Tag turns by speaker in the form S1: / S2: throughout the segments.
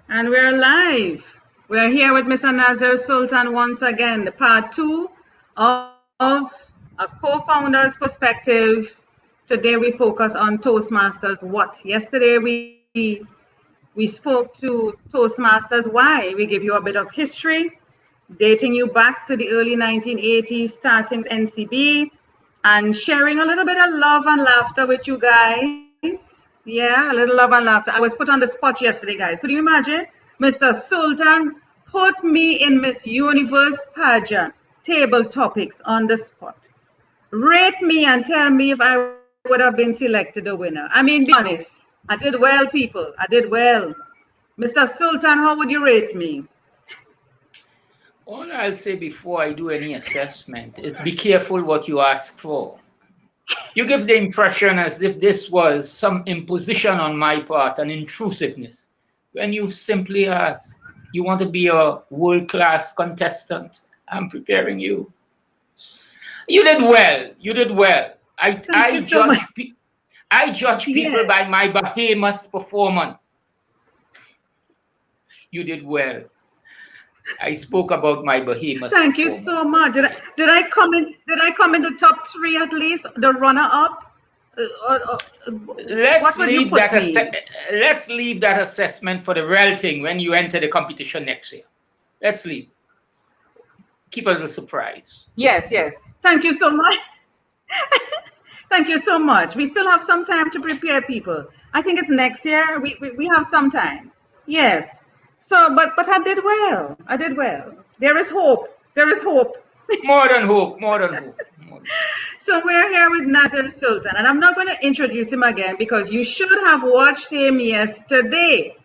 S1: And we're live. We're here with Mr. Nazeer Sultan once again, the part two of a co-founder's perspective. Today we focus on Toastmasters what. Yesterday we spoke to Toastmasters why. We give you a bit of history, dating you back to the early 1980s, starting with NCB, and sharing a little bit of love and laughter with you guys. Yeah, a little love and laughter. I was put on the spot yesterday, guys. Could you imagine? Mr. Sultan put me in Miss Universe pageant table topics on the spot. Rate me and tell me if I would have been selected a winner. I mean, be honest. I did well, people. I did well. Mr. Sultan, how would you rate me?
S2: All I'll say before I do any assessment is be careful what you ask for. You give the impression as if this was some imposition on my part, an intrusiveness, when you simply ask, you want to be a world-class contestant? I'm preparing you. You did well. You did well.
S1: Thank you so much.
S2: I judge people
S1: Yeah.
S2: by my Bahamas performance. You did well. I spoke about my Bahamas
S1: Thank you
S2: performance.
S1: so much. Did I come in the top three at least? The runner up? What
S2: Let's
S1: would you
S2: leave
S1: put
S2: that
S1: me?
S2: let's leave that assessment for the real thing when you enter the competition next year. Let's leave. Keep a little surprise.
S1: Yes. Thank you so much. Thank you so much. We still have some time to prepare, people. I think it's next year. We have some time. Yes. So, but I did well. I did well. There is hope. There is hope.
S2: More than hope. More than hope. More than hope.
S1: So we're here with Nazeer Sultan, and I'm not going to introduce him again because you should have watched him yesterday.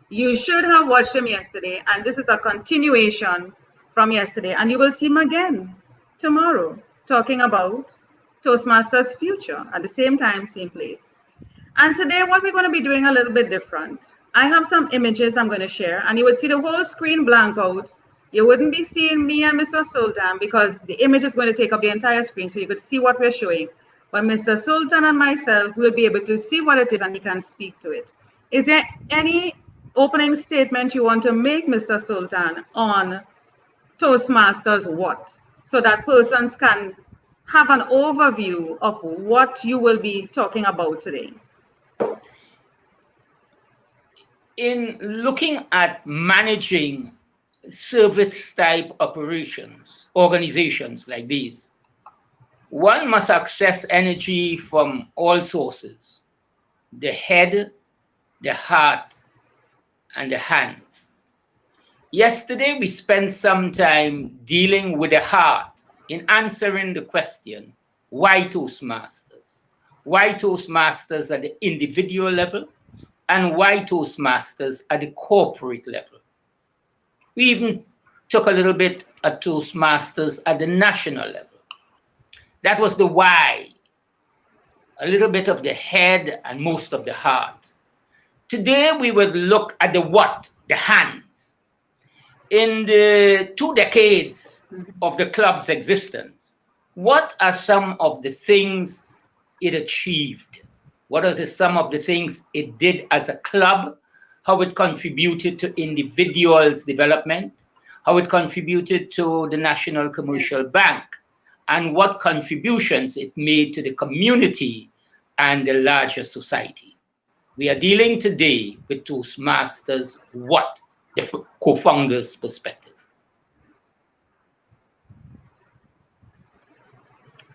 S1: You should have watched him yesterday, and this is a continuation from yesterday, and you will see him again tomorrow talking about Toastmasters future at the same time, same place. And today, what we're going to be doing a little bit different. I have some images I'm going to share, and you would see the whole screen blank out. You wouldn't be seeing me and Mr. Sultan because the image is going to take up the entire screen so you could see what we're showing. But Mr. Sultan and myself will be able to see what it is and he can speak to it. Is there any opening statement you want to make, Mr. Sultan, on Toastmasters what? So that persons can have an overview of what you will be talking about today.
S2: In looking at managing service type operations, organizations like these, one must access energy from all sources: the head, the heart, and the hands. Yesterday, we spent some time dealing with the heart in answering the question, why Toastmasters? Why Toastmasters at the individual level, and why Toastmasters at the corporate level? We even took a little bit at Toastmasters at the national level. That was the why, a little bit of the head and most of the heart. Today, we would look at the what, the hands. In the 2 decades of the club's existence, what are some of the things it achieved? What are some of the things it did as a club? How it contributed to individuals' development? How it contributed to the National Commercial Bank? And what contributions it made to the community and the larger society? We are dealing today with Toastmasters what, the co-founder's perspective.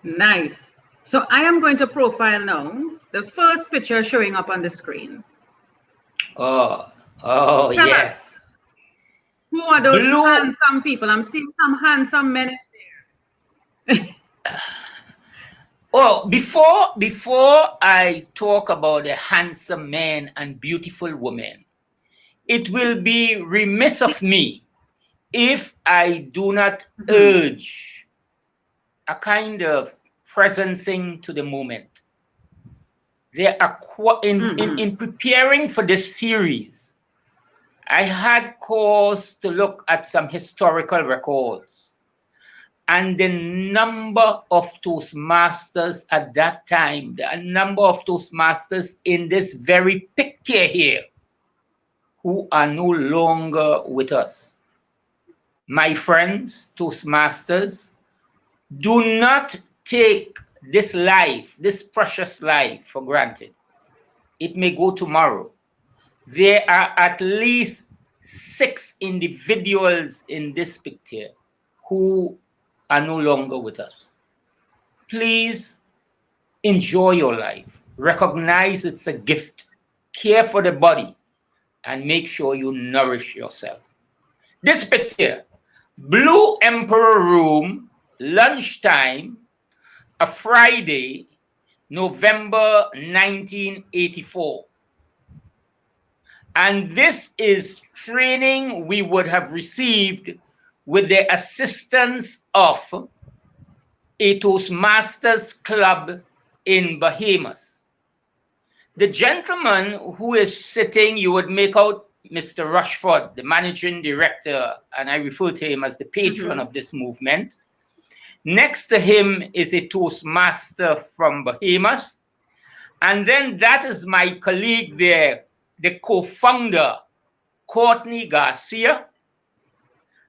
S1: Nice. So I am going to profile now the first picture showing up on the screen.
S2: Oh,
S1: Tell
S2: yes.
S1: us, who are those
S2: Blue.
S1: handsome people? I'm seeing some handsome men in there.
S2: Oh, before I talk about the handsome men and beautiful women, it will be remiss of me if I do not urge a kind of presencing to the moment. There are in preparing for this series, I had cause to look at some historical records. And the number of Toastmasters at that time, the number of Toastmasters in this very picture here, who are no longer with us. My friends, Toastmasters, do not take this life, this precious life, for granted. It may go tomorrow. There are at least 6 individuals in this picture who are no longer with us. Please enjoy your life. Recognize it's a gift. Care for the body and make sure you nourish yourself. This picture, Blue Emperor Room, lunchtime, a Friday, November 1984. And this is training we would have received with the assistance of a Toastmasters club in Bahamas. The gentleman who is sitting, you would make out Mr. Rushford, the managing director, and I refer to him as the patron of this movement. Next to him is a Toastmaster from Bahamas. And then that is my colleague there, the co-founder, Courtney Garcia.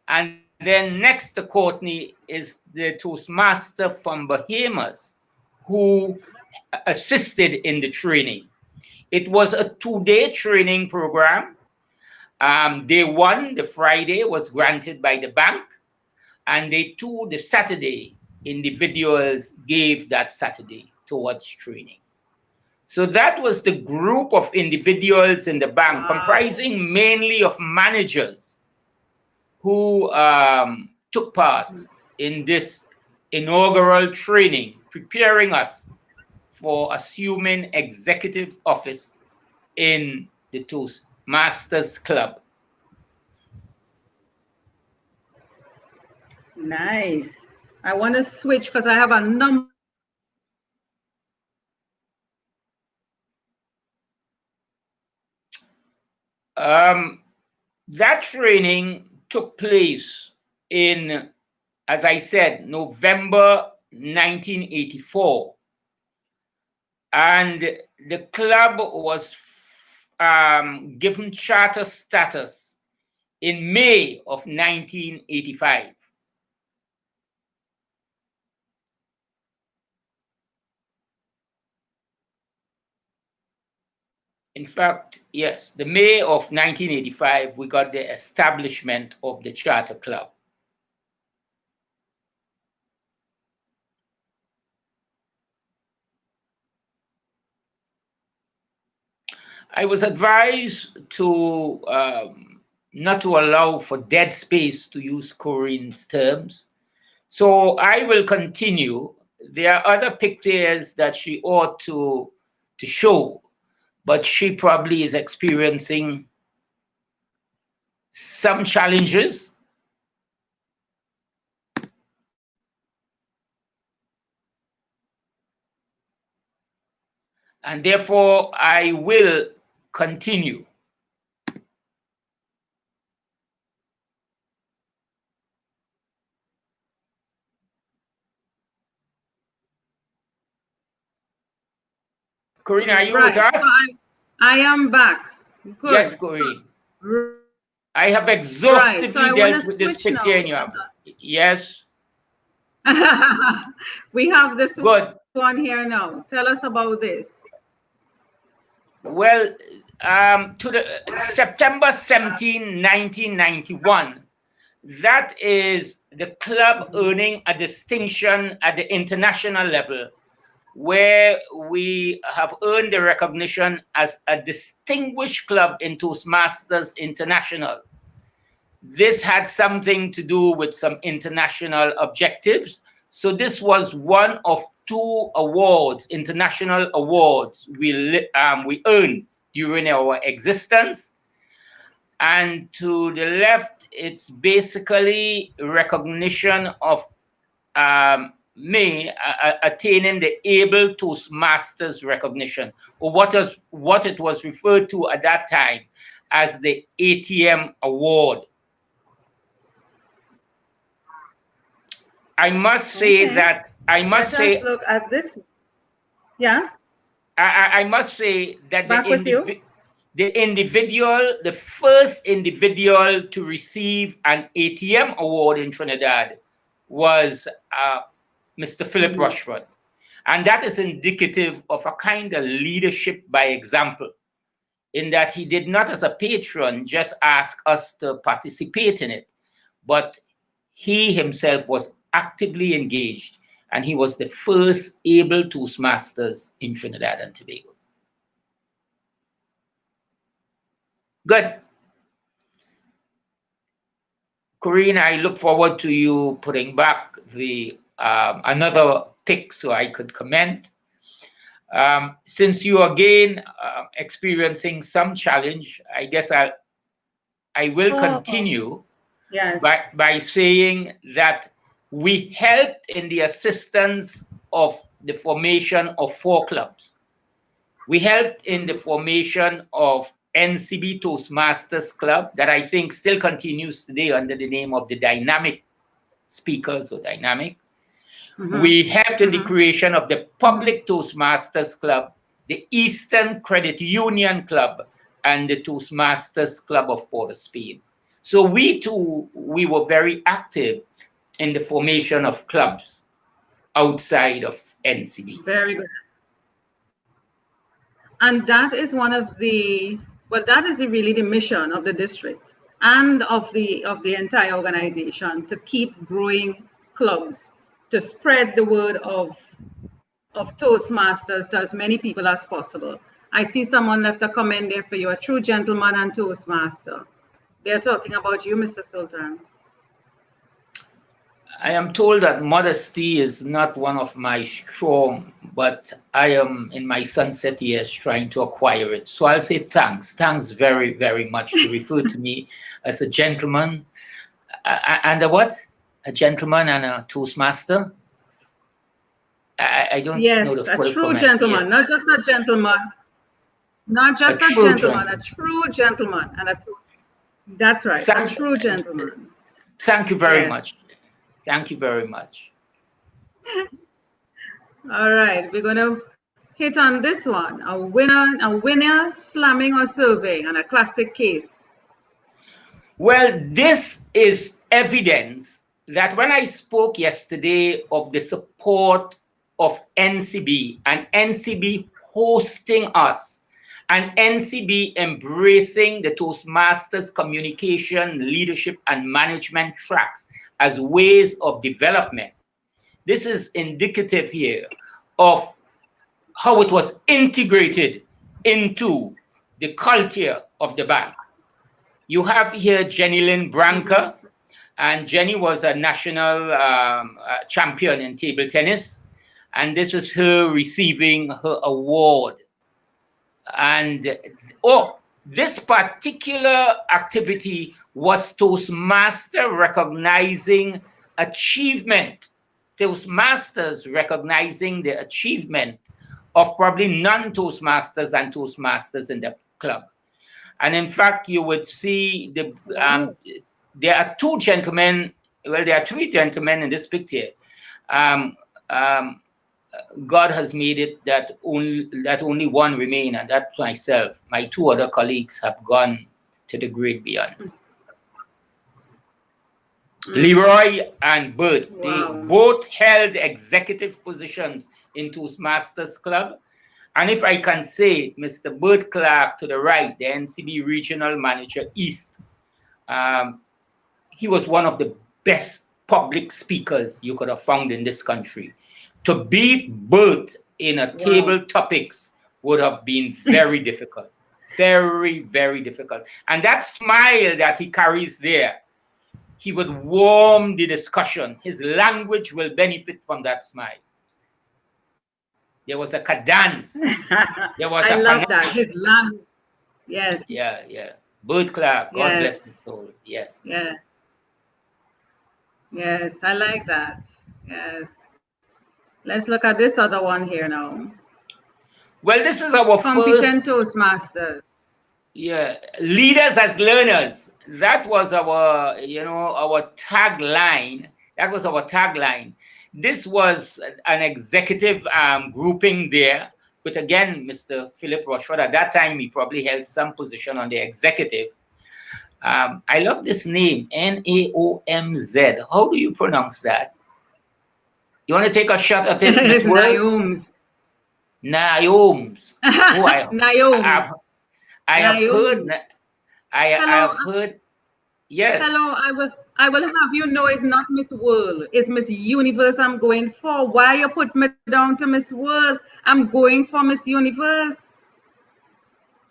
S2: And then next to Courtney is the Toastmaster from Bahamas who assisted in the training. It was a 2-day training program. Day 1, the Friday, was granted by the bank. And day 2, the Saturday, individuals gave that Saturday towards training. So that was the group of individuals in the bank, comprising mainly of managers who took part in this inaugural training, preparing us for assuming executive office in the Toastmasters Club.
S1: Nice. I want to switch because I have a number.
S2: That training took place in, as I said, November 1984. And the club was given charter status in May of 1985. In fact, yes, the May of 1985, we got the establishment of the charter club. I was advised to not to allow for dead space, to use Corinne's terms. So I will continue. There are other pictures that she ought to show, but she probably is experiencing some challenges. And therefore, I will continue. Corinne, are you with us?
S1: I am back. Good.
S2: Yes, Corinne. I have exhaustively dealt with this picture in your... Yes.
S1: We have this one here now. Tell us about this.
S2: Well, to the September 17, 1991, that is the club earning a distinction at the international level, where we have earned the recognition as a distinguished club in Toastmasters International. This had something to do with some international objectives. So this was one of 2 awards, international awards, we earned during our existence. And to the left, it's basically recognition of me attaining the Able Toastmasters recognition, or what it was referred to at that time as the ATM Award. I must say that I must
S1: Let us look at this. Yeah.
S2: I must say that the first individual to receive an ATM award in Trinidad was Mr. Philip Rushford. And that is indicative of a kind of leadership by example, in that he did not, as a patron, just ask us to participate in it, but he himself was actively engaged, and he was the first able Toastmasters in Trinidad and Tobago. Good. Corinne, I look forward to you putting back the another pick so I could comment. Since you again experiencing some challenge, I guess I will continue by saying that we helped in the assistance of the formation of 4 clubs. We helped in the formation of NCB Toastmasters Club, that I think still continues today under the name of the Dynamic Speakers or Dynamic. We helped in the creation of the Public Toastmasters Club, the Eastern Credit Union Club, and the Toastmasters Club of Port of Spain. So we were very active in the formation of clubs outside of NCB.
S1: Very good. And that is one of the, well, that is really the mission of the district and of the entire organization, to keep growing clubs, to spread the word of Toastmasters to as many people as possible. I see someone left a comment there for you, a true gentleman and Toastmaster. They're talking about you, Mr. Sultan.
S2: I am told that modesty is not one of my strong, but I am in my sunset years trying to acquire it. So I'll say thanks. Thanks very, very much to refer to me as a gentleman. And a what? A gentleman and a Toastmaster? I don't know the full comment.
S1: Yes, a true gentleman, not just a gentleman. Not just a gentleman, a true gentleman. That's right, a true gentleman.
S2: Thank you very much. Thank you very much.
S1: All right, we're going to hit on this one. A winner slamming or surveying, and a classic case.
S2: Well, this is evidence that when I spoke yesterday of the support of NCB and NCB hosting us and NCB embracing the Toastmasters communication, leadership, and management tracks as ways of development. This is indicative here of how it was integrated into the culture of the bank. You have here Jenny Lynn Branca, and Jenny was a national champion in table tennis, and this is her receiving her award. And this particular activity was Toastmaster recognizing achievement. Toastmasters recognizing the achievement of probably non-Toastmasters and Toastmasters in the club. And in fact, you would see there are 2 gentlemen, well, there are 3 gentlemen in this picture. God has made it that only one remain, and that's myself. My 2 other colleagues have gone to the great beyond. Leroy and Bert, they both held executive positions in Toastmasters Club. And if I can say, Mr. Bert Clark to the right, the NCB Regional Manager East, he was one of the best public speakers you could have found in this country. To beat Bert in a table topics would have been very difficult. Very, very difficult. And that smile that he carries there, he would warm the discussion. His language will benefit from that smile. There was a cadence. There was
S1: I love that. His language. Yes.
S2: Yeah. Bert Clark, God bless his soul. Yes.
S1: Yeah. Yes, I like that. Yes. Let's look at this other one here now.
S2: Well, this is our
S1: competent Toastmaster.
S2: Yeah, leaders as learners. That was our, our tagline. That was our tagline. This was an executive grouping there, with again, Mr. Philip Rochford. At that time, he probably held some position on the executive. I love this name, Naomz. How do you pronounce that? You want to take a shot at it, Miss World?
S1: Naoms.
S2: Naoms. Oh,
S1: Naoms.
S2: I have heard.
S1: Naoms.
S2: I
S1: Hello.
S2: have heard. Yes.
S1: Hello. I will have you know it's not Miss World. It's Miss Universe I'm going for. Why you put me down to Miss World? I'm going for Miss Universe.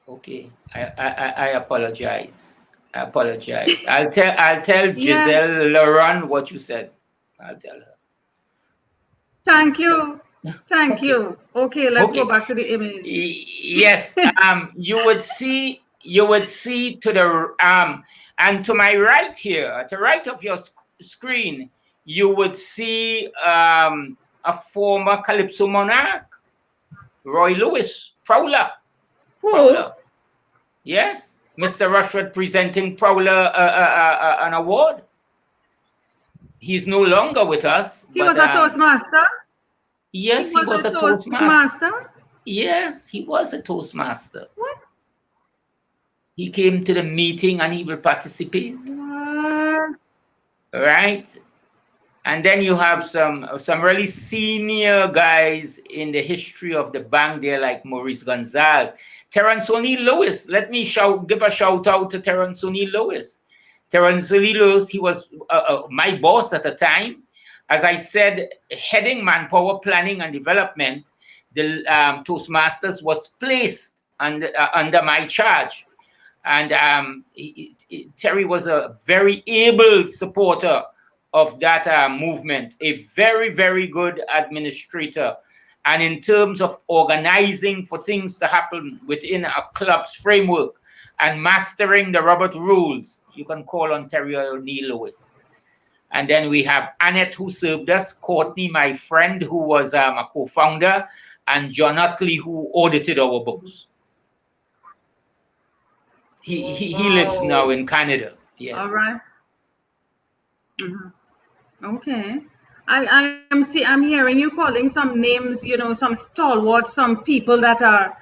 S2: Okay. I apologize. I apologize. I'll tell
S1: Yeah.
S2: Giselle Laurent what you said. I'll tell her.
S1: Thank you. Thank
S2: Okay.
S1: you. Okay, let's go
S2: Okay.
S1: back to the image.
S2: Yes. You would see to the and to my right here, at the right of your screen, you would see a former Calypso monarch, Roy Lewis, Prowler.
S1: Who?
S2: Yes, Mr. Rushford presenting Prowler an award. He's no longer with us.
S1: He was a Toastmaster?
S2: Yes, he was a Toastmaster. Yes, he was a Toastmaster.
S1: What?
S2: He came to the meeting and he will participate.
S1: What?
S2: Right? And then you have some really senior guys in the history of the bank there, like Maurice Gonzalez. Terence O'Neill Lewis. Let me give a shout out to Terence O'Neill Lewis. Terence O'Neill Lewis, he was my boss at the time. As I said, heading manpower planning and development, the Toastmasters was placed under my charge. And Terry was a very able supporter of that movement, a very, very good administrator. And in terms of organizing for things to happen within a club's framework and mastering the Robert rules, you can call on Terry O'Neill Lewis. And then we have Annette, who served us, Courtney, my friend, who was a co-founder, and John Utley, who audited our books. He lives now in Canada. Yes.
S1: All right. Mm-hmm. Okay. I'm hearing you calling some names, some stalwarts, some people that are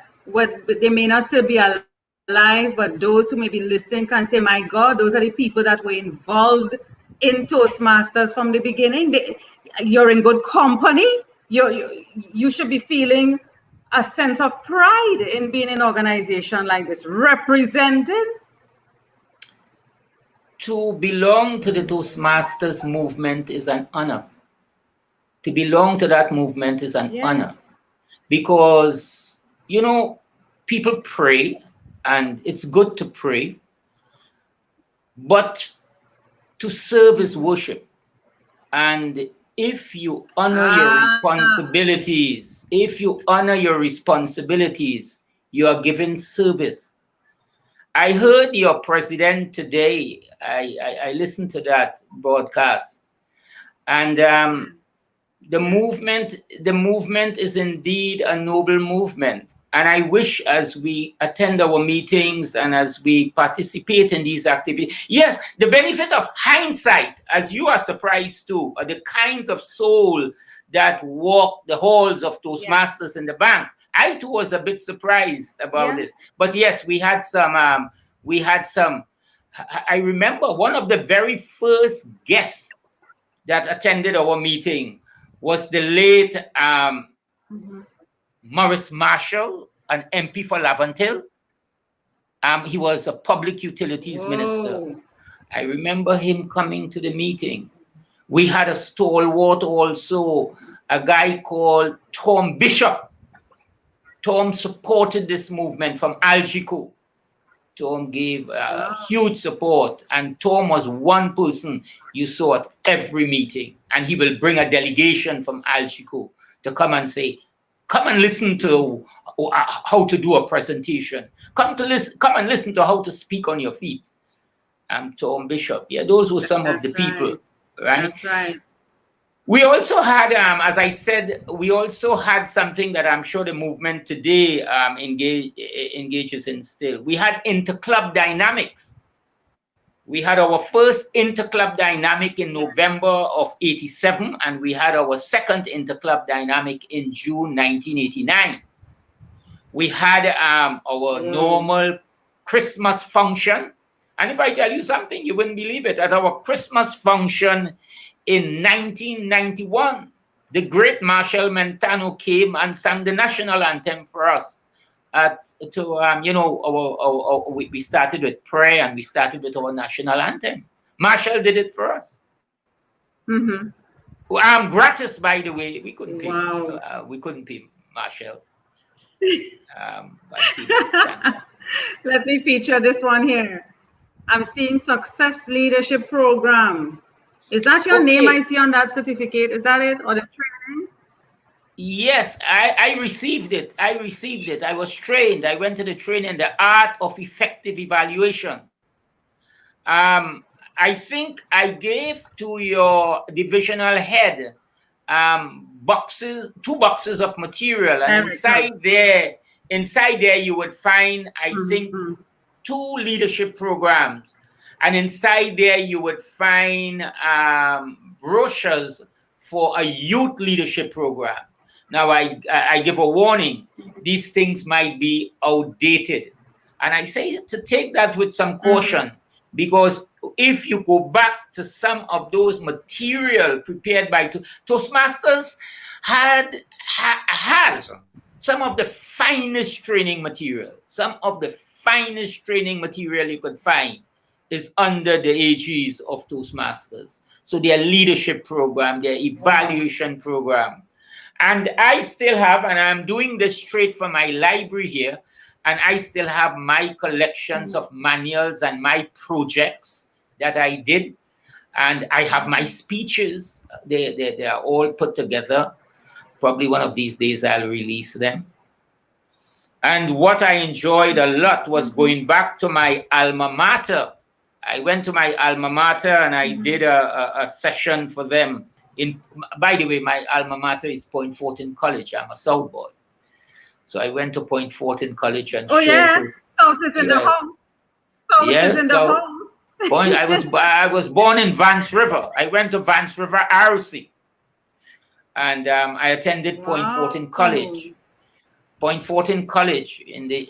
S1: they may not still be alive, but those who may be listening can say, my God, those are the people that were involved in Toastmasters from the beginning. You're in good company. You should be feeling a sense of pride in being in an organization like this, represented.
S2: To belong to the Toastmasters movement is an honor. To belong to that movement is an honor. Because, people pray, and it's good to pray, but to serve is worship. And if you honor your responsibilities, you are given service. I heard your president today. I listened to that broadcast, and the movement is indeed a noble movement. And I wish, as we attend our meetings and as we participate in these activities, yes, the benefit of hindsight, as you are surprised too, are the kinds of soul that walk the halls of Toastmasters in the bank. I too was a bit surprised about this, but yes, we had some. I remember one of the very first guests that attended our meeting was the late Maurice Marshall, an MP for Laventille. He was a public utilities minister. I remember him coming to the meeting. We had a stalwart also, a guy called Tom Bishop. Tom supported this movement from Algico. Tom gave huge support, and Tom was one person you saw at every meeting, and he will bring a delegation from Algico to come and say, come and listen to how to do a presentation. Come and listen to how to speak on your feet. Tom Bishop. Yeah, those were some of the people, right?
S1: That's right.
S2: We also had, as I said, something that I'm sure the movement today engages in still. We had interclub dynamics. We had our first interclub dynamic in November of '87, and we had our second interclub dynamic in June 1989. We had our normal Christmas function. And if I tell you something, you wouldn't believe it. At our Christmas function in 1991, the great Marshall Mentano came and sang the national anthem for us. We started with prayer and we started with our national anthem. Marshall did it for us.
S1: Mm-hmm.
S2: Gratis, by the way. We couldn't pay.
S1: Wow.
S2: We couldn't pay Marshall.
S1: Let me feature this one here. I'm seeing Success Leadership Program. Is that your name I see on that certificate? Is that it, or the training?
S2: Yes, I received it. I was trained. I went to the training, the art of effective evaluation. I think I gave to your divisional head two boxes of material, and inside there you would find, I think, 2 leadership programs, and inside there you would find brochures for a youth leadership program. Now I give a warning: these things might be outdated, and I say to take that with some caution, because if you go back to some of those material prepared by Toastmasters, has some of the finest training material. Some of the finest training material you could find is under the aegis of Toastmasters. So their leadership program, their evaluation program. And I still have, and I'm doing this straight from my library here, and I still have my collections of manuals and my projects that I did. And I have my speeches. They are all put together. Probably one of these days I'll release them. And what I enjoyed a lot was going back to my alma mater. I went to my alma mater and I did a session for them. By the way, my alma mater is Point Fortin College. I'm a South boy. So I went to Point Fortin College and
S1: South is in the house. South is in the house.
S2: I was born in Vance River. I went to Vance River, RC. And I attended Point Fortin College. Point Fortin College in the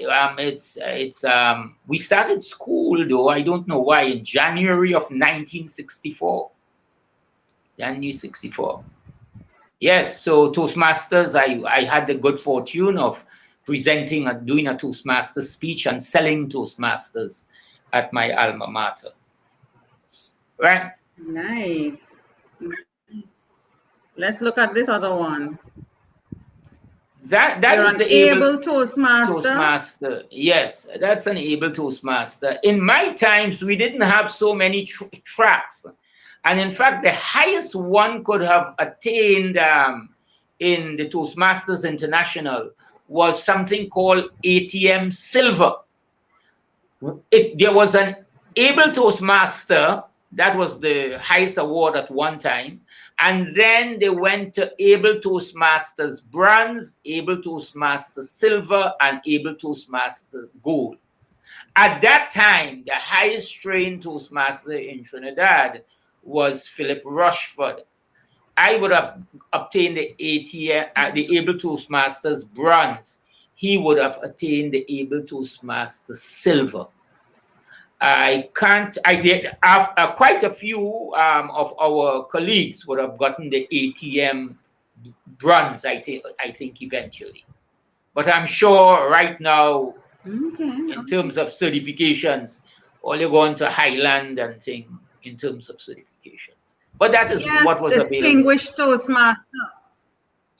S2: we started school, though I don't know why, in January of 1964. January 64. Yes, so Toastmasters, I had the good fortune of presenting and doing a Toastmaster speech and selling Toastmasters at my alma mater. Right?
S1: Nice. Let's look at this other one.
S2: That is the
S1: able Toastmaster.
S2: Toastmaster. Yes, that's an able Toastmaster. In my times, we didn't have so many tracks. And in fact, the highest one could have attained in the Toastmasters International was something called ATM Silver. There was an able Toastmaster, that was the highest award at one time. And then they went to Able Toastmasters Bronze, Able Toastmasters Silver, and Able Toastmasters Gold. At that time, the highest trained Toastmaster in Trinidad was Philip Rushford. I would have obtained the Able Toastmasters Bronze. He would have attained the Able Toastmasters Silver. I did quite a few of our colleagues would have gotten the ATM Bronze, I think eventually. But I'm sure right now, in terms of certifications, all you're going to Highland and thing in terms of certifications. But that is what was available.
S1: Distinguished Toastmaster.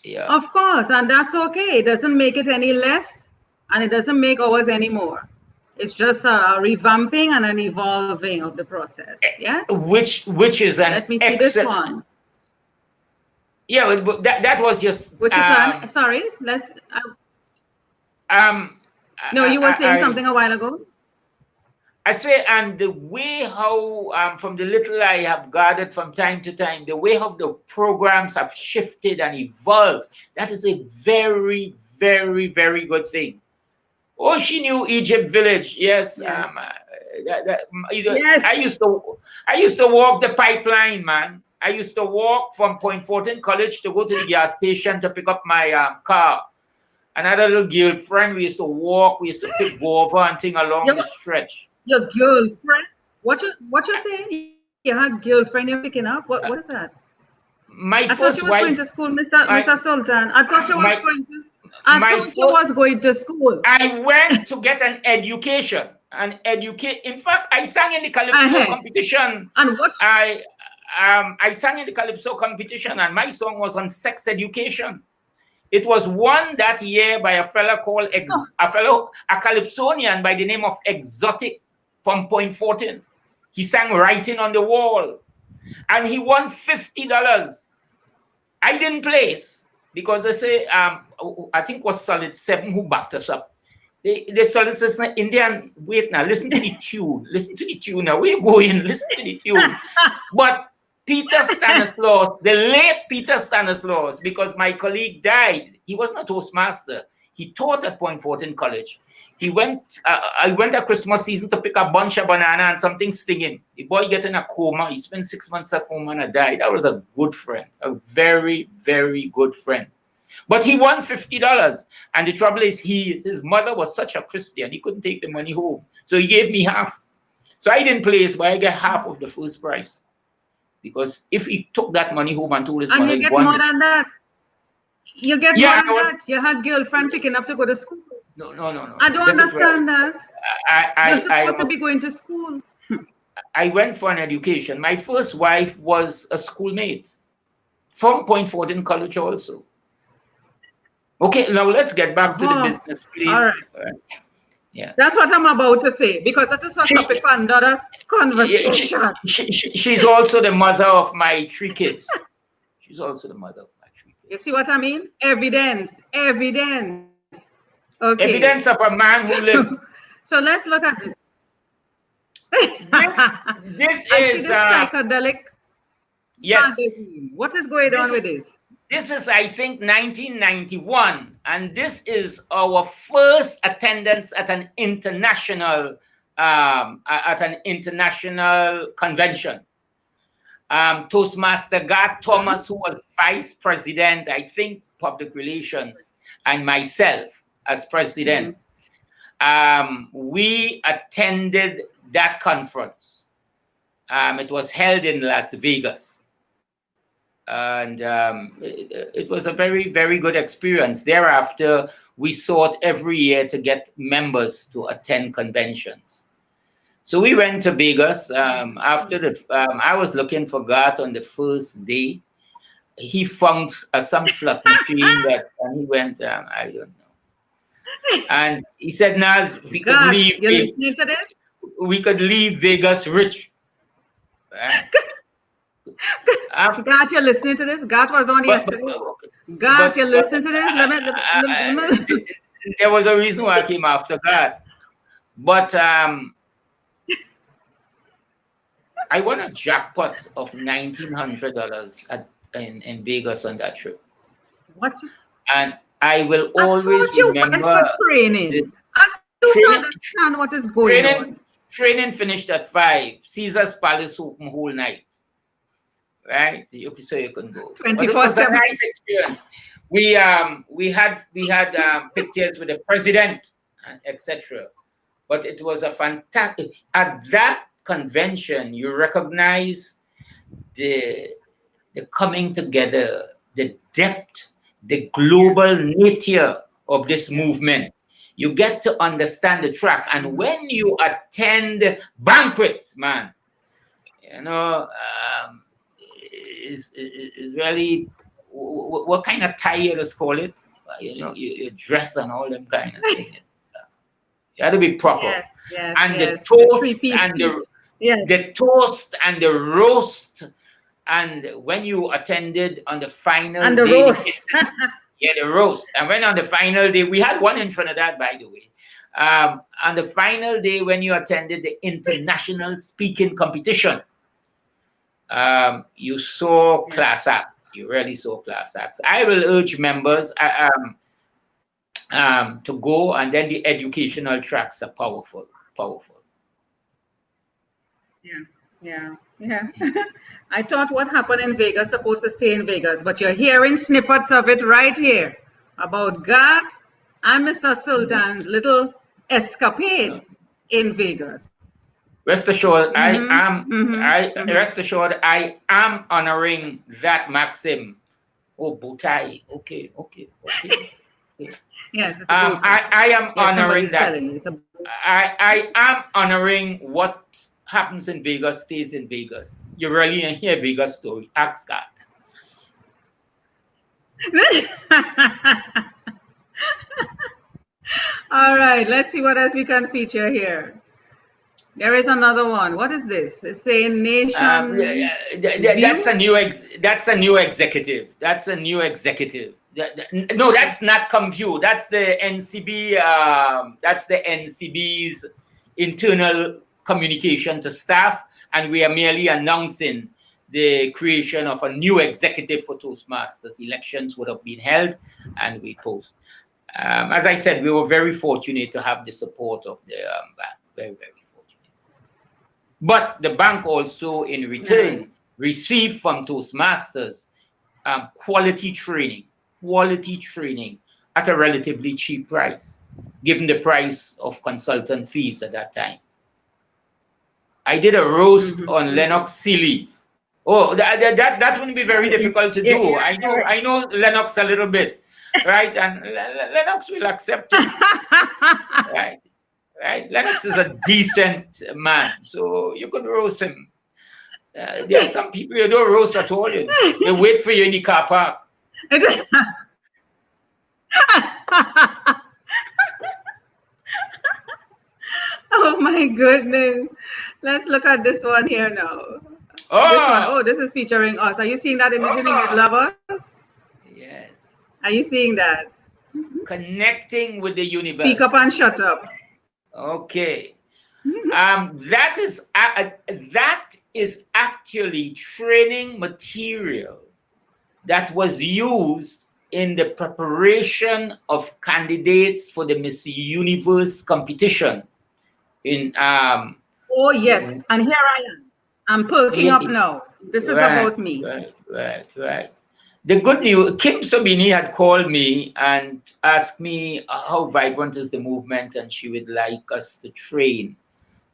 S2: Yeah.
S1: Of course, and that's okay. It doesn't make it any less, and it doesn't make ours any more. It's just a revamping and an evolving of the process. Yeah.
S2: Which is an
S1: Let me see this one.
S2: Yeah, but that was just.
S1: Which is sorry. Let's. No, you were saying something a while ago.
S2: I say, and the way how, from the little I have gathered from time to time, the way how the programs have shifted and evolved, that is a very, very, very good thing. Oh, she knew Egypt Village. Yes.
S1: Yeah.
S2: Yes. I used to walk the pipeline, man. I used to walk from Point Fortin College to go to the gas station to pick up my car. another little girlfriend. We used to walk. We used to pick guava and thing along the stretch.
S1: Your girlfriend? What you saying? You had girlfriend you're picking up? What is that? I
S2: My
S1: thought you
S2: first
S1: was going to
S2: wife,
S1: school, Mr. Sultan. I thought you was
S2: my
S1: going to. I
S2: my
S1: thought you
S2: first,
S1: was going to school.
S2: I went to get an education. In fact, I sang in the calypso
S1: Uh-huh.
S2: competition.
S1: And what?
S2: I sang in the calypso competition, and my song was on sex education. It was won that year by a fellow called a calypsonian by the name of Exotic from Point Fortin. He sang Writing on the Wall, and he won $50. I didn't place because they say I think it was Solid 7 who backed us up. The Solid 7 Indian, wait now, listen to the tune. Listen to the tune now. Where you going? Listen to the tune. But Peter Stanislaus, the late Peter Stanislaus, because my colleague died, he wasn't a Toastmaster. He taught at Point Fortin College. I went at Christmas season to pick a bunch of banana and something stinging. The boy get in a coma. He spent 6 months at coma and died. That was a good friend, a very, very good friend. But he won $50. And the trouble is his mother was such a Christian, he couldn't take the money home. So he gave me half. So I didn't place, but I get half of the first prize. Because if he took that money home and told his mother
S1: you
S2: he
S1: get
S2: won
S1: more
S2: it.
S1: than that. You get more than that. You had girlfriend picking up to go to school.
S2: No.
S1: I don't understand that. You're supposed to
S2: I
S1: be going to school.
S2: I went for an education. My first wife was a schoolmate from Point Fortin College also. Okay, now let's get back to the business, please.
S1: All right. Yeah. That's what I'm about to say, because that is a topic for another conversation.
S2: She's also the mother of my 3 kids. She's also the mother of my 3 kids.
S1: You see what I mean? Evidence. Okay.
S2: Evidence of a man who lived.
S1: So let's look at it.
S2: This is
S1: psychedelic.
S2: Yes.
S1: What is going on with this?
S2: This is, I think, 1991, and this is our first attendance at an international convention. Toastmaster Garth Thomas, who was vice president, I think, public relations, and myself as president, we attended that conference. It was held in Las Vegas. And it was a very, very good experience. Thereafter, we sought every year to get members to attend conventions. So we went to Vegas. After I was looking for Garth on the first day. He found some slot machine and he went, I don't know. And he said, Naz, we could leave Vegas rich.
S1: Garth, you're listening to this? Garth was on yesterday. Garth, you're listening to this? Let me.
S2: There was a reason why I came after Garth. But I won a jackpot of $1,900 in Vegas on that trip.
S1: What?
S2: And I will always remember
S1: training. I don't understand what is going on.
S2: Training finished at 5. Caesar's Palace open whole night. Right, so you can go. But it was a nice experience. We had pictures with the president, etc. But it was a fantastic. At that convention, you recognize the coming together, the depth, the global nature of this movement. You get to understand the track, and when you attend banquets, man, you know. Is really what kind of tie you just call it? You know, you dress and all them kind of things. You have to be proper.
S1: Yes,
S2: and the toast and the toast and the roast. And when you attended on the final
S1: and the
S2: day,
S1: roast.
S2: the roast. And when on the final day, we had one in Trinidad, by the way. On the final day, when you attended the international speaking competition. You saw class acts. You really saw class acts. I will urge members to go, and then the educational tracks are powerful.
S1: Yeah. I thought what happened in Vegas supposed to stay in Vegas, but you're hearing snippets of it right here about Garth and Mr. Sultan's little escapade in Vegas.
S2: Rest assured, rest assured, I am honoring that maxim. Oh, Bhutai. Okay.
S1: Yes, it's a bow tie.
S2: I am honoring that.
S1: Telling you it's a
S2: I am honoring what happens in Vegas stays in Vegas. You really hear Vegas story. Ask that.
S1: All right, let's see what else we can feature here. There is another one. What is this? It's saying nation.
S2: That's a new executive. That's a new executive. No, that's not ComView. That's the NCB. That's the NCB's internal communication to staff, and we are merely announcing the creation of a new executive for Toastmasters. Elections would have been held, and we post. As I said, we were very fortunate to have the support of the bank. Very, very fortunate. But the bank also, in return, received from Toastmasters quality training at a relatively cheap price, given the price of consultant fees at that time. I did a roast on Lennox Sealy. Oh, that wouldn't be very difficult to do. I know Lennox a little bit, right? And Lennox will accept it, right? Right? Lennox is a decent man, so you could roast him. There are some people you don't roast at all. They wait for you in the car park.
S1: Oh my goodness. Let's look at this one here now. This is featuring us. Are you seeing that in the Living with Lovers?
S2: Yes.
S1: Are you seeing that?
S2: Connecting with the universe.
S1: Speak up and shut up.
S2: Okay. That is actually training material that was used in the preparation of candidates for the Miss Universe competition.
S1: Oh yes, and here I am. I'm perking up now. This is about me.
S2: Right. The good news, Kim Sobini had called me and asked me how vibrant is the movement, and she would like us to train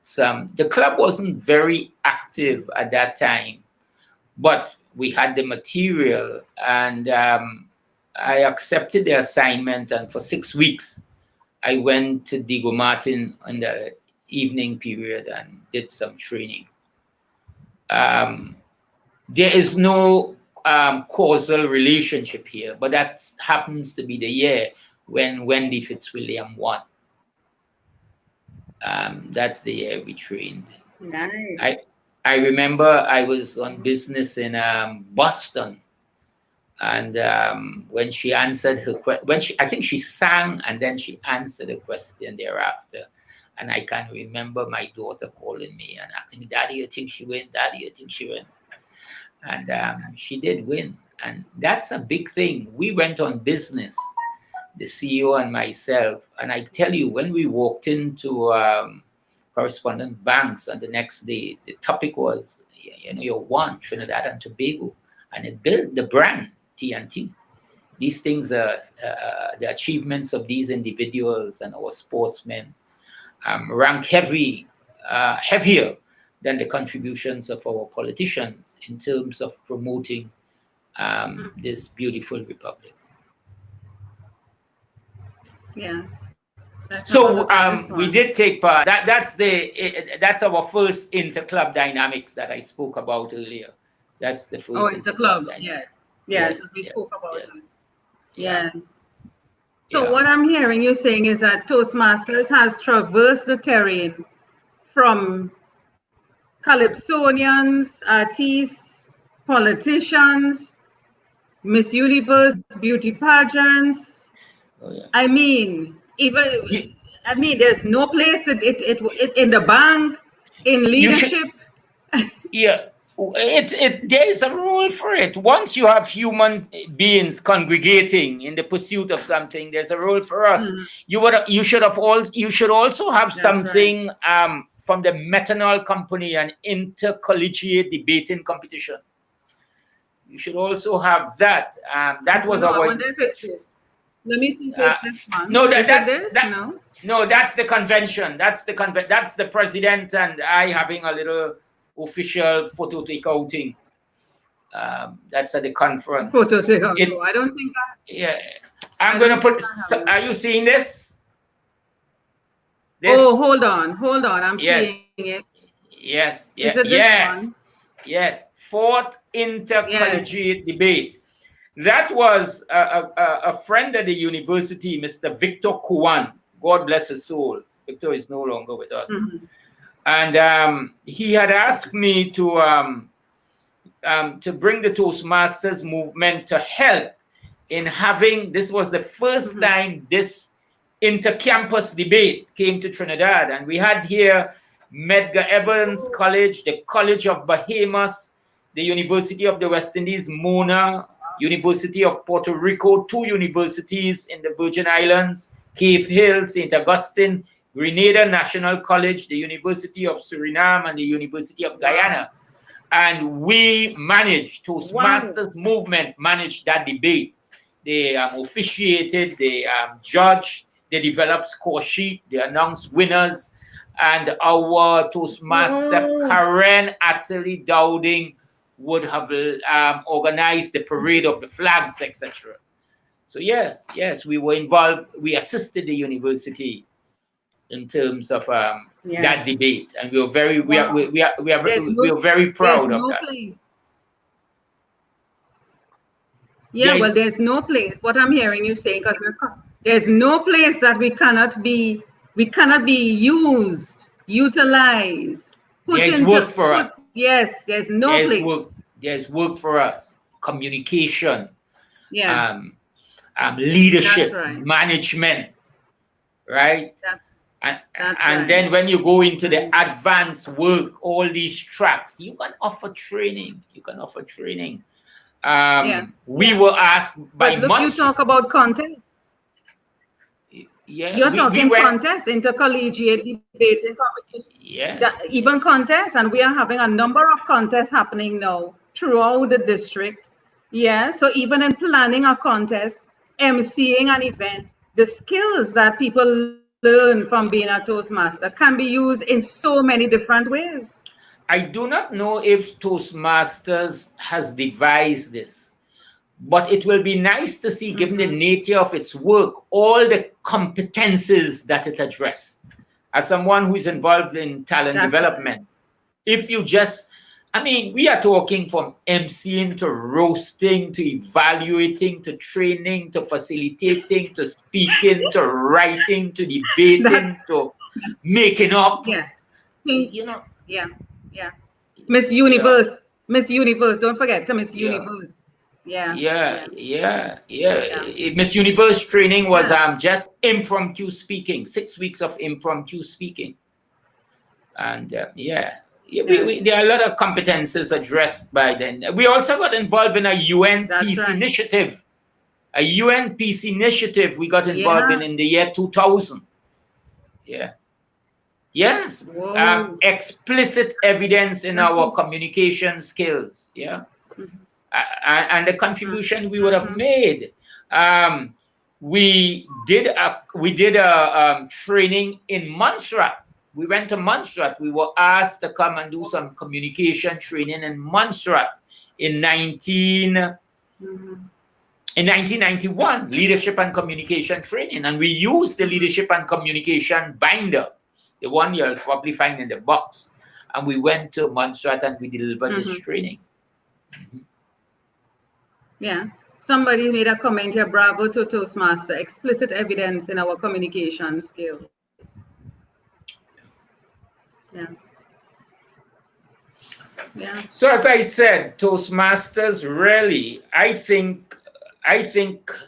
S2: some. The club wasn't very active at that time, but we had the material, and I accepted the assignment, and for 6 weeks, I went to Diego Martin in the evening period and did some training. There is no causal relationship here, but that happens to be the year when Wendy Fitzwilliam won. That's the year we trained.
S1: Nice.
S2: I remember I was on business in Boston, and when she answered her question, I think she sang and then she answered a question thereafter. And I can remember my daughter calling me and asking me, "Daddy, you think she win? Daddy, you think she win?" And she did win. And that's a big thing. We went on business, the CEO and myself. And I tell you, when we walked into correspondent banks on the next day, the topic was, you won Trinidad and Tobago. And it built the brand, TNT. These things are the achievements of these individuals and our sportsmen rank heavier than the contributions of our politicians in terms of promoting this beautiful republic.
S1: Yes.
S2: So we did take part. That's our first interclub dynamics that I spoke about earlier. That's the first
S1: interclub. Yes. We spoke about it. Yes. So
S2: Yeah.
S1: what I'm hearing you saying is that Toastmasters has traversed the terrain from calypsonians, artists, politicians, Miss Universe beauty pageants. I mean, there's no place in the bank, in leadership.
S2: There is a role for it. Once you have human beings congregating in the pursuit of something, there's a role for us. You should also have something from the methanol company, an intercollegiate debating competition. You should also have that. That was
S1: I wonder if it is. Let me see if it's this one.
S2: No,
S1: Is it this? No.
S2: no, that's the convention. That's the president and I having a little official photo takeouting. That's at the conference.
S1: Photo takeout. No, I don't think
S2: Yeah, I'm going to put. Are you seeing this?
S1: Oh, hold on. I'm seeing it.
S2: Yes.
S1: Is it this one?
S2: Yes. Fourth intercollegiate debate. That was a friend at the university, Mr. Victor Kouan. God bless his soul. Victor is no longer with us. And he had asked me to bring the Toastmasters movement to help in having, this was the first time this inter-campus debate came to Trinidad. And we had here Medgar Evans College, the College of Bahamas, the University of the West Indies, Mona, University of Puerto Rico, 2 universities in the Virgin Islands, Cave Hill, St. Augustine, Grenada National College, the University of Suriname, and the University of Guyana. And we managed, Toastmasters movement managed that debate. They officiated, they judged, they developed score sheet, they announced winners, and our Toastmaster Karen Atterley Dowding would have organized the parade of the flags, etc. So yes, we were involved. We assisted the university in terms of that debate, and we were very we are very proud of that.
S1: Well, there's no place. What I'm hearing you saying, because there's no place that we cannot be utilized.
S2: There's work for us.
S1: Yes, there's no place.
S2: There's work for us. Communication, leadership, management, right? And then when you go into the advanced work, all these tracks, you can offer training. We were asked by months.
S1: You talk about content. You're talking contest, intercollegiate debating competition.
S2: Yes.
S1: Even contests, and we are having a number of contests happening now throughout the district. Yeah. So even in planning a contest, emceeing an event, the skills that people learn from being a Toastmaster can be used in so many different ways.
S2: I do not know if Toastmasters has devised this, but it will be nice to see, given the nature of its work, all the competences that it addresses. As someone who is involved in talent development, if you just, we are talking from emceeing to roasting to evaluating to training to facilitating to speaking to writing to debating to making up.
S1: Miss Universe. Don't forget to Miss Universe.
S2: Miss Universe training was just impromptu speaking, 6 weeks of impromptu speaking. And there are a lot of competences addressed by then. We also got involved in a UN peace initiative. A UN peace initiative we got involved in the year 2000. Yes. Explicit evidence in our communication skills. And the contribution we would have made. We did a training in Montserrat. We went to Montserrat. We were asked to come and do some communication training in Montserrat in 1991, leadership and communication training. And we used the leadership and communication binder, the one you'll probably find in the box. And we went to Montserrat and we delivered this training.
S1: Somebody made a comment here, bravo to Toastmaster, explicit evidence in our communication skills.
S2: So as I said, Toastmasters really, I think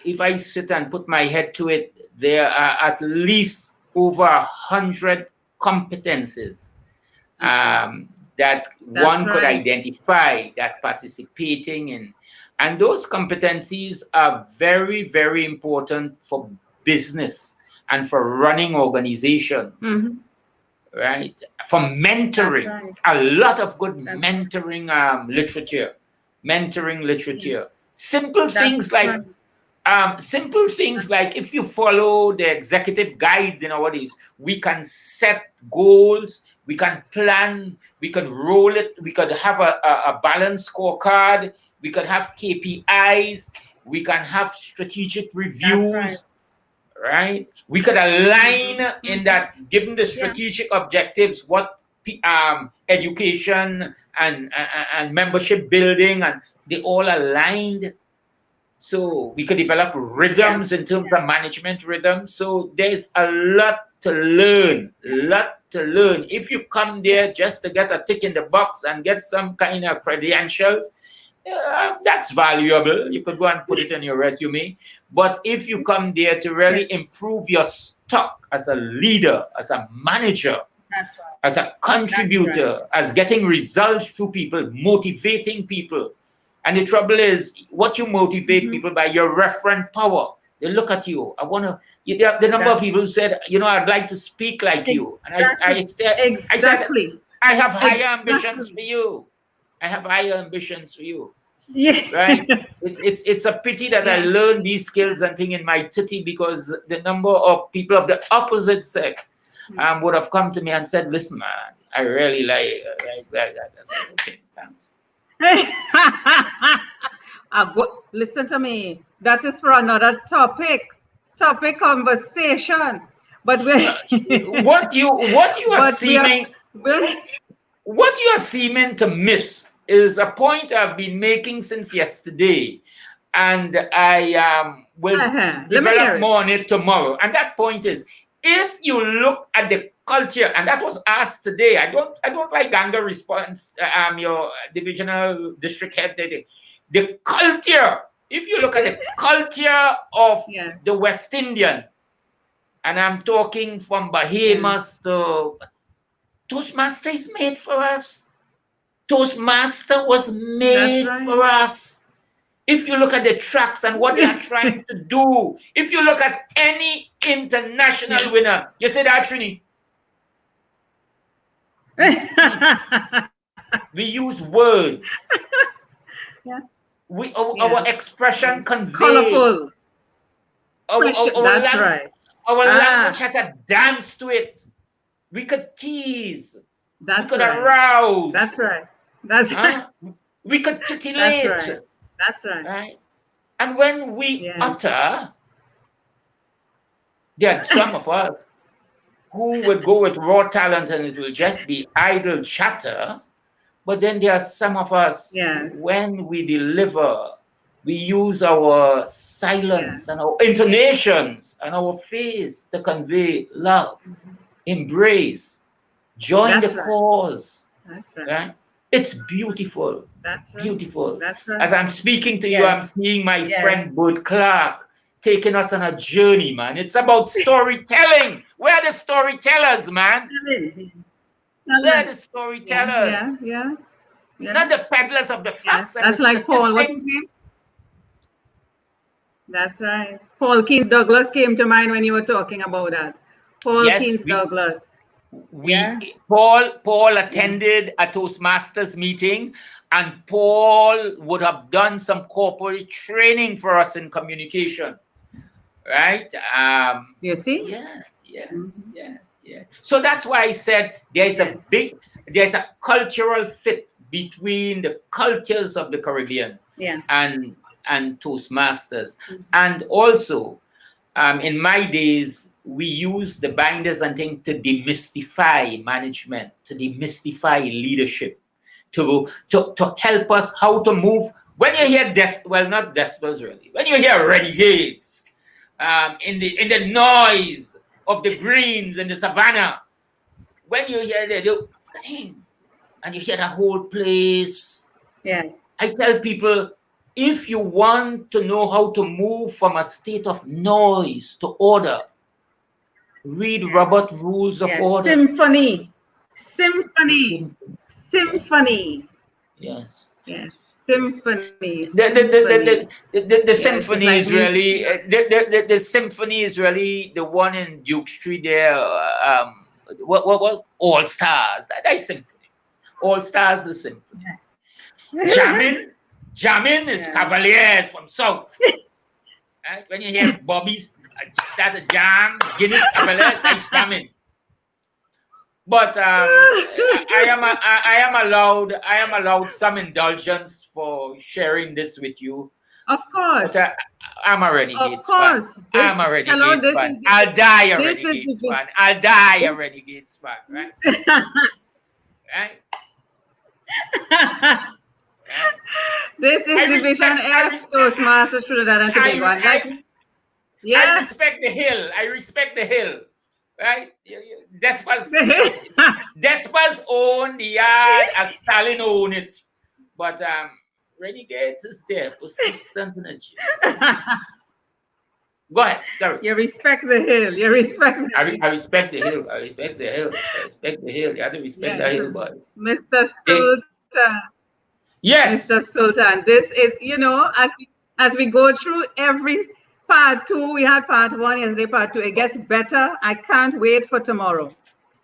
S2: if I sit and put my head to it, there are at least over 100 competences that one could identify that participating in. And those competencies are very, very important for business and for running organizations, right? For mentoring, a lot of good mentoring literature. Simple things like Simple things like if you follow the executive guides in our days, we can set goals, we can plan, we can roll it, we could have a balanced scorecard, we could have KPIs, we can have strategic
S1: That's right.
S2: reviews, right? We could align in that, given the
S1: Yeah.
S2: strategic objectives, what education and membership building, and they all aligned. So we could develop rhythms in terms of management rhythms. So there's a lot to learn, If you come there just to get a tick in the box and get some kind of credentials, that's valuable. You could go and put it in your resume. But if you come there to really improve your stock as a leader, as a manager,
S1: That's right.
S2: as a contributor, as getting results through people, motivating people. And the trouble is, what you motivate people by your referent power. They look at you. I want to. The number of people who said, I'd like to speak like you. And I said, I have higher ambitions for you. I have higher ambitions for you.
S1: Yeah.
S2: Right. It's a pity that I learned these skills and thing in my 30, because the number of people of the opposite sex would have come to me and said, listen, man, I really like that. I said, okay, thanks.
S1: Listen to me. That is for another topic conversation. But
S2: what you are seeming to miss is a point I've been making since yesterday, and I will develop more on it tomorrow. And that point is, if you look at the culture, and that was asked today. I don't like anger response. Your divisional district head did the culture. If you look at the culture of the West Indian, and I'm talking from Bahamas to Toastmaster is made for us. Toastmaster was made for us. If you look at the tracks and what they are trying to do, if you look at any international winner, you say that, Trini. We use words. Our expression conveys.
S1: Colorful.
S2: Our language has a dance to it. We could tease. We could arouse.
S1: That's right.
S2: We could titillate.
S1: That's right.
S2: And when we utter, there are some of us who would go with raw talent and it will just be idle chatter. But then there are some of us, when we deliver, we use our silence and our intonations and our face to convey love, embrace, join the cause.
S1: That's right.
S2: It's beautiful.
S1: That's right.
S2: Beautiful.
S1: That's right.
S2: As I'm speaking to you, I'm seeing my friend Bud Clark taking us on a journey, man. It's about storytelling. Where are the storytellers, man? Where are the storytellers? Not the peddlers of the facts.
S1: That's like Paul. What's his name? That's right. Paul Keynes Douglas came to mind when you were talking about that. Paul Keynes Douglas.
S2: Paul attended a Toastmasters meeting, and Paul would have done some corporate training for us in communication, right?
S1: You see?
S2: Yeah. So that's why I said there's a cultural fit between the cultures of the Caribbean and Toastmasters. And also, in my days, we use the binders and things to demystify management, to demystify leadership, to help us how to move. When you hear not decibels really, when you hear renegades, in the noise of the greens and the savannah, when you hear and you hear the whole place. I tell people, if you want to know how to move from a state of noise to order, read Robert Rules of Order.
S1: Symphony.
S2: Yes.
S1: Symphony.
S2: The symphony is really the symphony is really the one in Duke Street there. What was All Stars? That's symphony. All Stars is symphony. Jamming is Cavaliers from South. Right? When you hear Bobby's start a jam, Guinness Cavalera, that's jamming. But I am allowed some indulgence for sharing this with you.
S1: Of course.
S2: But I'm a
S1: Of
S2: Renegades fan.
S1: course.
S2: I'm a
S1: Hello,
S2: Renegades
S1: this
S2: fan.
S1: is
S2: I'll die a
S1: this is
S2: Renegades fan. I'll die a Renegades fan, right? Right? Right?
S1: This is Division F, Toastmaster Trinidad and Tobago.
S2: I
S1: Yeah.
S2: respect the hill. I respect the hill. Right? Despas own the yard as Stalin own it. But Renegades is there, persistent energy. Go ahead. Sorry.
S1: You respect the hill. You respect the hill.
S2: I respect the hill. I respect the hill. I respect the hill. You have to respect the hill, but
S1: Mr. Sultan.
S2: Yes.
S1: Mr. Sultan. This is, as we go through every part 2, we had part 1 yesterday, part 2. It gets better. I can't wait for tomorrow.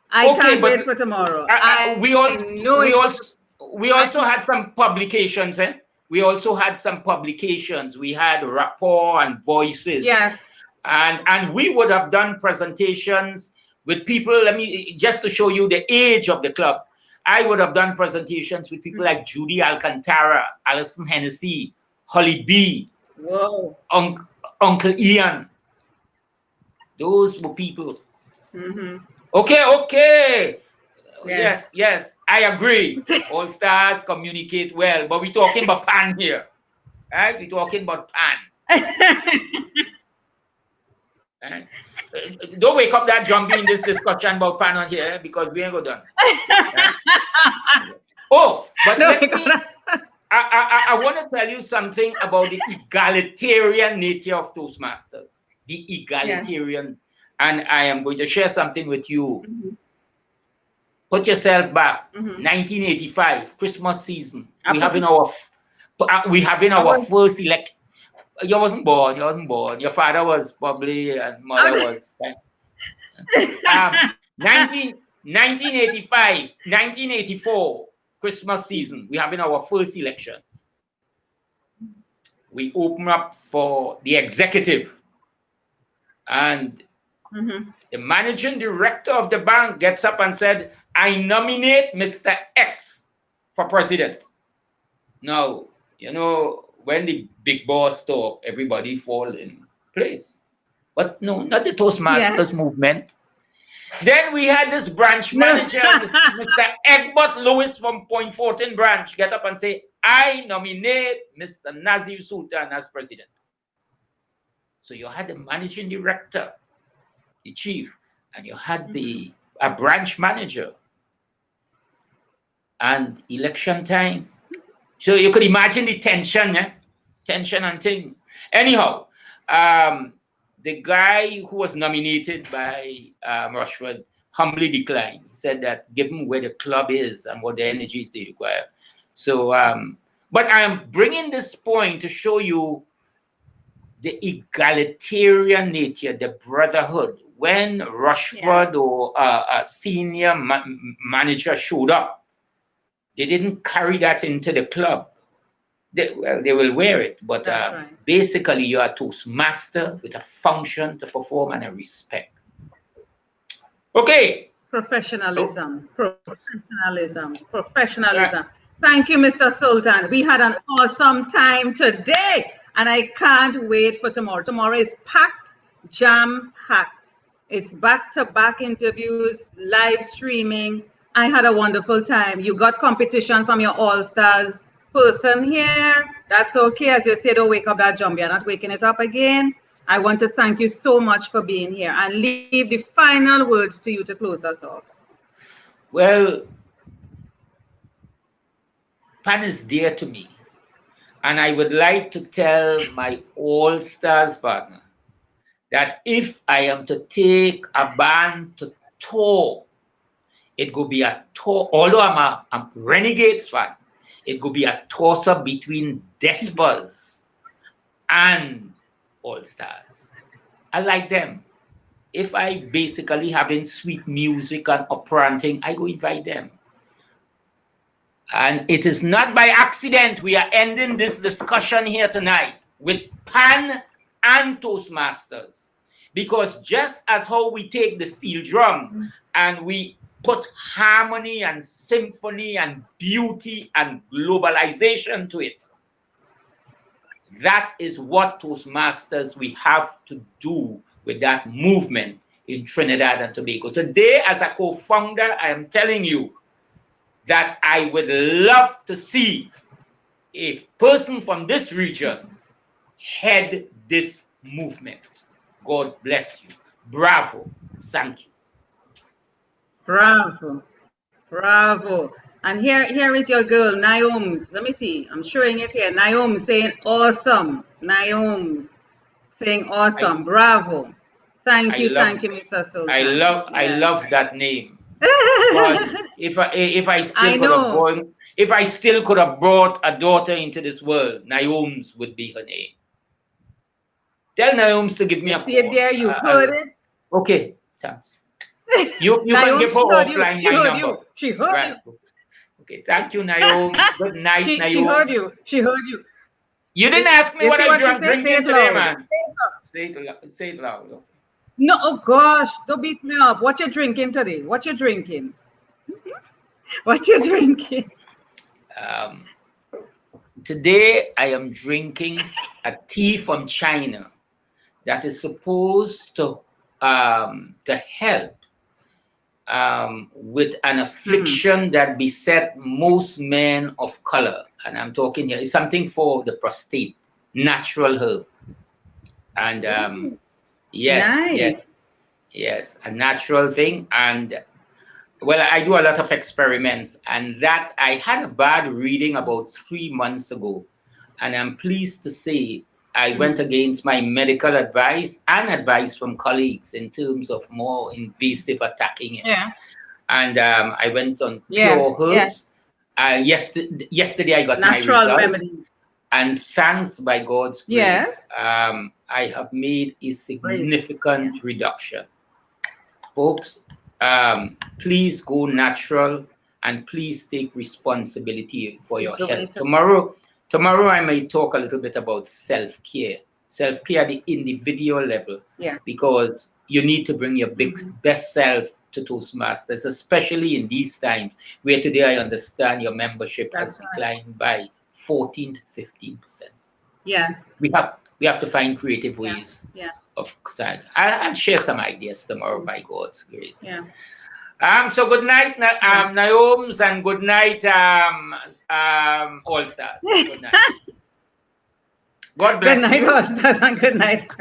S1: I can't wait for tomorrow.
S2: We also had some publications, eh? We also had some publications. We had Rapport and Voices.
S1: Yes.
S2: And we would have done presentations with people. Just to show you the age of the club, I would have done presentations with people like Judy Alcantara, Alison Hennessy, Holly B,
S1: whoa,
S2: Uncle Ian. Those were people.
S1: Mm-hmm.
S2: Okay. Yes, I agree. All stars communicate well, but we're talking about Pan here, right? We're talking about Pan. Right? Don't wake up that jumpy in this discussion about Pan on here, because we ain't go done. Right? Oh, but I want to tell you something about the egalitarian nature of Toastmasters. The egalitarian, and I am going to share something with you.
S1: Mm-hmm.
S2: Put yourself back, 1985, Christmas season. We having our first election. You wasn't born. Your father was probably, and mother was. 1984, Christmas season. We having our first election. We open up for the executive, and the managing director of the bank gets up and said, I nominate Mr. X for president. Now, when the big boss talk, everybody fall in place. But no, not the Toastmasters movement. Then we had this branch manager, Mr. Egbert Lewis from Point Fortin branch, get up and say, I nominate Mr. Nazeer Sultan as president. So you had the managing director, the chief, and you had a branch manager. And election time. So you could imagine the tension, tension and thing. Anyhow, the guy who was nominated by Rushford humbly declined. He said that given where the club is and what the energies they require. So, but I'm bringing this point to show you the egalitarian nature, the brotherhood. When Rushford or a senior manager showed up, they didn't carry that into the club. They will wear it, but basically you are a Toastmaster with a function to perform and a respect. Okay.
S1: Professionalism. Thank you, Mr. Sultan. We had an awesome time today, and I can't wait for tomorrow. Tomorrow is packed, jam-packed. It's back-to-back interviews, live streaming. I had a wonderful time. You got competition from your all-stars person here. That's okay. As you said, don't wake up that zombie. You're not waking it up again. I want to thank you so much for being here and leave the final words to you to close us off.
S2: Well, Pan is dear to me. And I would like to tell my all-stars partner that if I am to take a band to tour, it could be a tour, although I'm a Renegades fan, it could be a toss-up between Despas and All-Stars. I like them. If I basically having sweet music and operating, I go invite them. And it is not by accident we are ending this discussion here tonight with Pan and Toastmasters. Because just as how we take the steel drum and we put harmony and symphony and beauty and globalization to it, that is what Toastmasters we have to do with that movement in Trinidad and Tobago. Today, as a co-founder, I am telling you that I would love to see a person from this region head this movement. God bless you. Bravo. Thank you.
S1: Bravo. Bravo. And here is your girl, Naoms. Let me see. I'm showing it here. Naoms saying awesome. Naoms saying awesome. Bravo. Thank you, Mr. Sultan.
S2: I love that name. if I still could have brought a daughter into this world, Naoms would be her name. Tell Naoms to give me a call.
S1: See it there, you heard it.
S2: Okay, thanks. You can give her offline my number.
S1: She heard you.
S2: Okay, thank you, Naoms. Good night, Naoms.
S1: She heard you. She heard you.
S2: You didn't ask me what I drank drinking today, man.
S1: Say
S2: it loud. Okay.
S1: No, oh gosh, don't beat me up. What you drinking today? What you drinking? What you drinking?
S2: Today I am drinking a tea from China that is supposed to help with an affliction that beset most men of color. And I'm talking here, it's something for the prostate, natural herb. And yes, a natural thing. And well, I do a lot of experiments, and that I had a bad reading about 3 months ago. And I'm pleased to say I went against my medical advice and advice from colleagues in terms of more invasive attacking it.
S1: Yeah.
S2: And I went on pure herbs. Yesterday I got
S1: natural
S2: my results.
S1: remedy.
S2: And thanks by God's grace, I have made a significant reduction. Folks, please go natural and please take responsibility for your health. Tomorrow I may talk a little bit about self-care. Self-care at the individual level.
S1: Yeah.
S2: Because you need to bring your best self to Toastmasters, especially in these times where today I understand your membership has declined by 14 to 15%.
S1: Yeah.
S2: We have to find creative ways of side. I'll share some ideas tomorrow by God's grace.
S1: Yeah.
S2: So good night, Naoms, and good night, All Stars. Good night. God bless you.
S1: Good night, All Stars, and good night.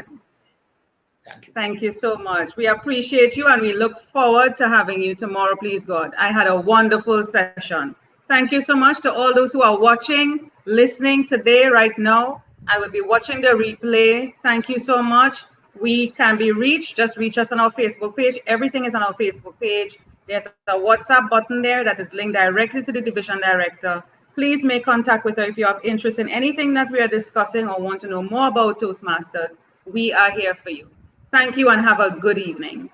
S2: Thank you.
S1: Thank you so much. We appreciate you, and we look forward to having you tomorrow, please God. I had a wonderful session. Thank you so much to all those who are watching, listening today, right now. I will be watching the replay. Thank you so much. We can be reached. Just reach us on our Facebook page. Everything is on our Facebook page. There's a WhatsApp button there that is linked directly to the division director. Please make contact with her if you have interest in anything that we are discussing or want to know more about Toastmasters. We are here for you. Thank you and have a good evening.